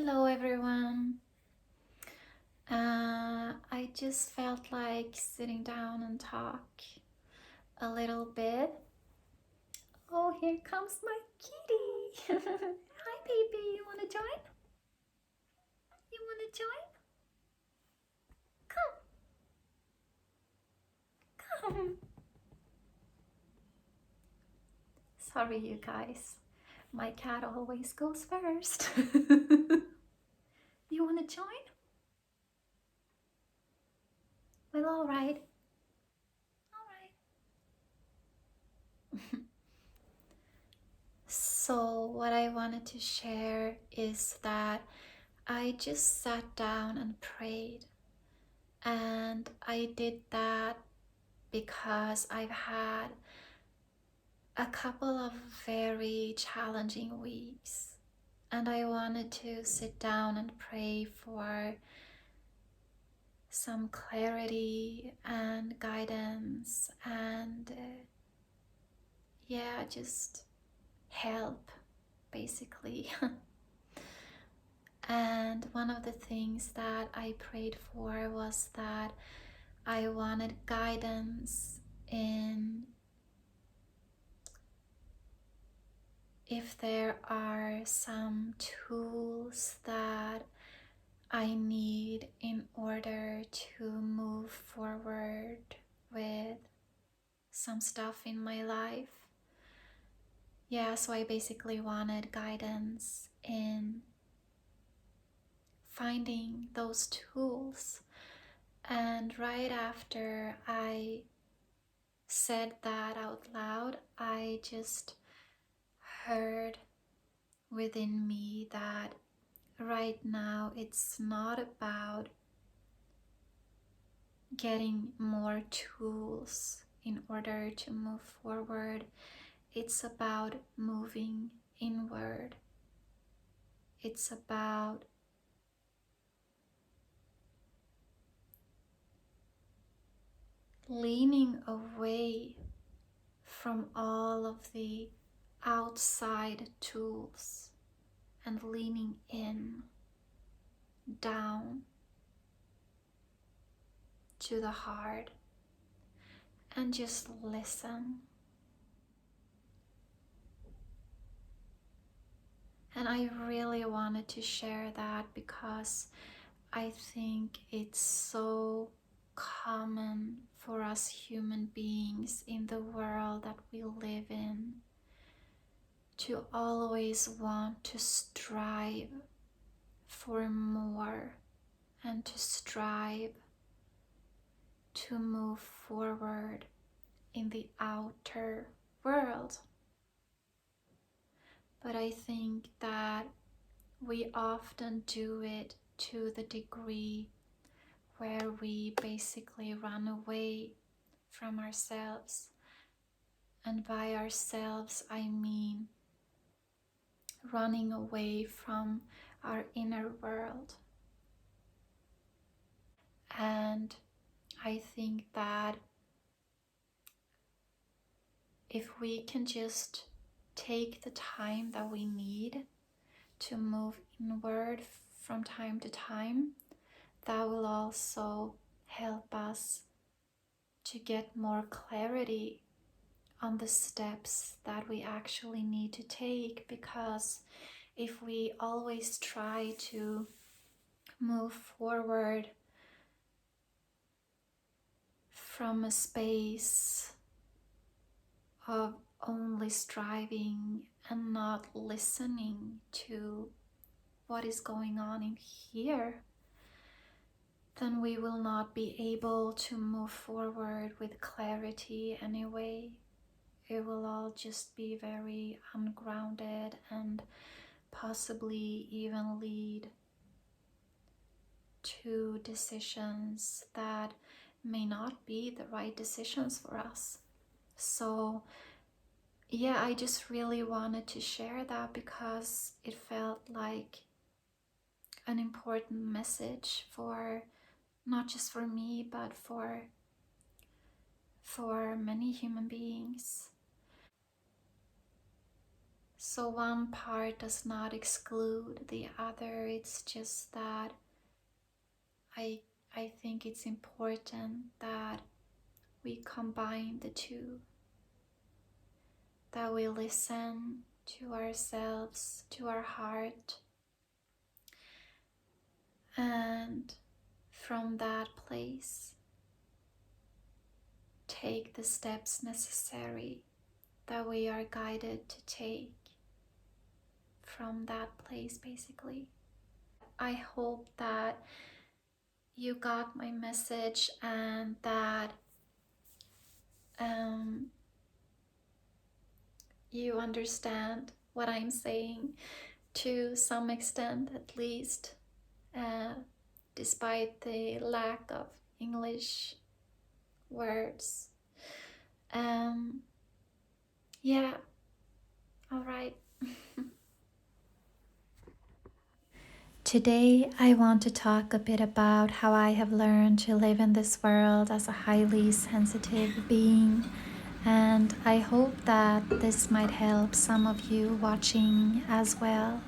Hello everyone. I just felt like sitting down and talk a little bit. Oh, here comes my kitty. Hi baby, you wanna join? You wanna join? Come. Sorry you guys. My cat always goes first. You wanna join? Well, alright. Alright. So what I wanted to share is that I just sat down and prayed. And I did that because I've had a couple of very challenging weeks. And I wanted to sit down and pray for some clarity and guidance and yeah, just help basically. And one of the things that I prayed for was that I wanted guidance in if there are some tools that I need in order to move forward with some stuff in my life. Yeah, so I basically wanted guidance in finding those tools. And right after I said that out loud, I just heard within me that right now it's not about getting more tools in order to move forward. It's about moving inward. It's about leaning away from all of the outside tools and leaning in, down to the heart and just listen. And I really wanted to share that because I think it's so common for us human beings in the world that we live in to always want to strive for more and to strive to move forward in the outer world. But I think that we often do it to the degree where we basically run away from ourselves. And by ourselves, I mean running away from our inner world. And I think that if we can just take the time that we need to move inward from time to time, that will also help us to get more clarity on the steps that we actually need to take. Because if we always try to move forward from a space of only striving and not listening to what is going on in here, then we will not be able to move forward with clarity anyway. It will all just be very ungrounded and possibly even lead to decisions that may not be the right decisions for us. So yeah, I just really wanted to share that because it felt like an important message for not just for me, but for many human beings. So one part does not exclude the other. It's just that I I think it's important that we combine the two, that we listen to ourselves, to our heart, and from that place take the steps necessary that we are guided to take from that place, basically. I hope that you got my message and that you understand what I'm saying to some extent, at least, uh, despite the lack of English words. Yeah, all right. Today, I want to talk a bit about how I have learned to live in this world as a highly sensitive being, and I hope that this might help some of you watching as well.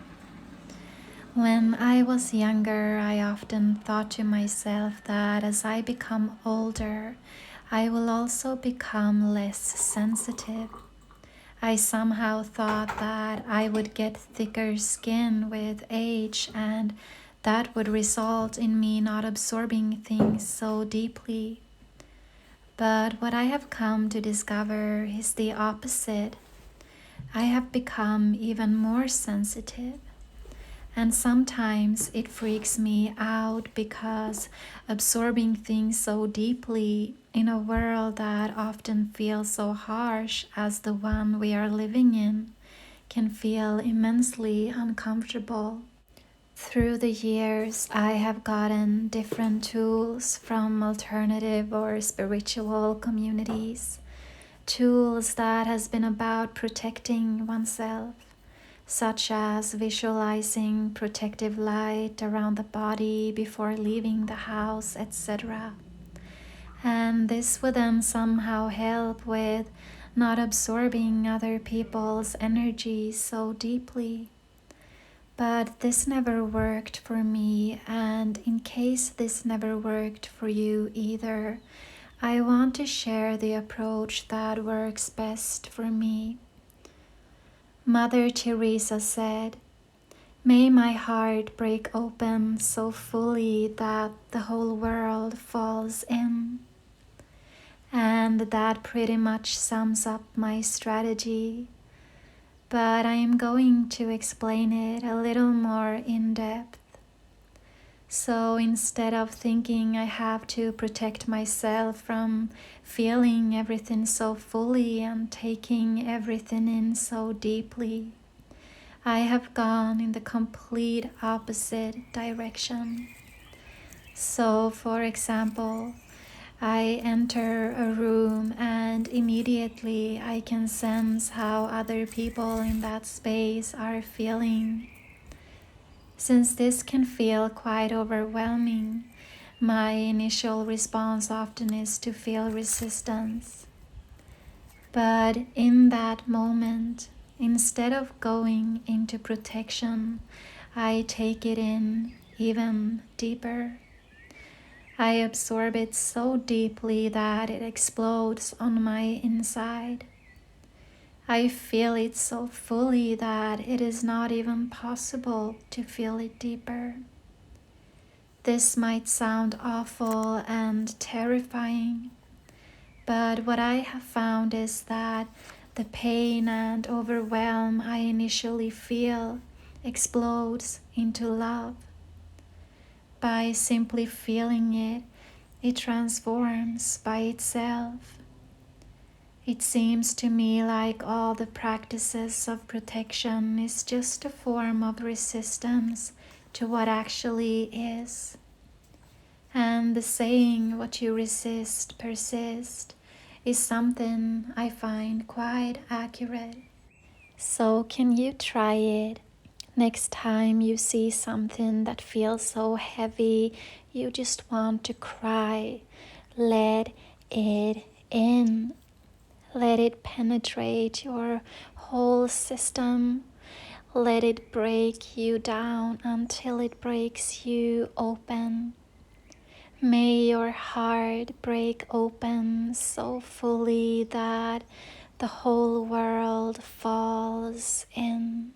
When I was younger, I often thought to myself that as I become older, I will also become less sensitive. I somehow thought that I would get thicker skin with age, and that would result in me not absorbing things so deeply. But what I have come to discover is the opposite. I have become even more sensitive. And sometimes it freaks me out because absorbing things so deeply in a world that often feels so harsh as the one we are living in can feel immensely uncomfortable. Through the years, I have gotten different tools from alternative or spiritual communities, tools that has been about protecting oneself, such as visualizing protective light around the body before leaving the house, etc. And this would then somehow help with not absorbing other people's energy so deeply. But this never worked for me, and in case this never worked for you either, I want to share the approach that works best for me. Mother Teresa said, "May my heart break open so fully that the whole world falls in." And that pretty much sums up my strategy, but I am going to explain it a little more in depth. So instead of thinking I have to protect myself from feeling everything so fully and taking everything in so deeply, I have gone in the complete opposite direction. So, for example, I enter a room and immediately I can sense how other people in that space are feeling. Since this can feel quite overwhelming, my initial response often is to feel resistance. But in that moment, instead of going into protection, I take it in even deeper. I absorb it so deeply that it explodes on my inside. I feel it so fully that it is not even possible to feel it deeper. This might sound awful and terrifying, but what I have found is that the pain and overwhelm I initially feel explodes into love. By simply feeling it, it transforms by itself. It seems to me like all the practices of protection is just a form of resistance to what actually is. And the saying, "what you resist persists," is something I find quite accurate. So can you try it? Next time you see something that feels so heavy, you just want to cry. Let it in. Let it penetrate your whole system. Let it break you down until it breaks you open. May your heart break open so fully that the whole world falls in.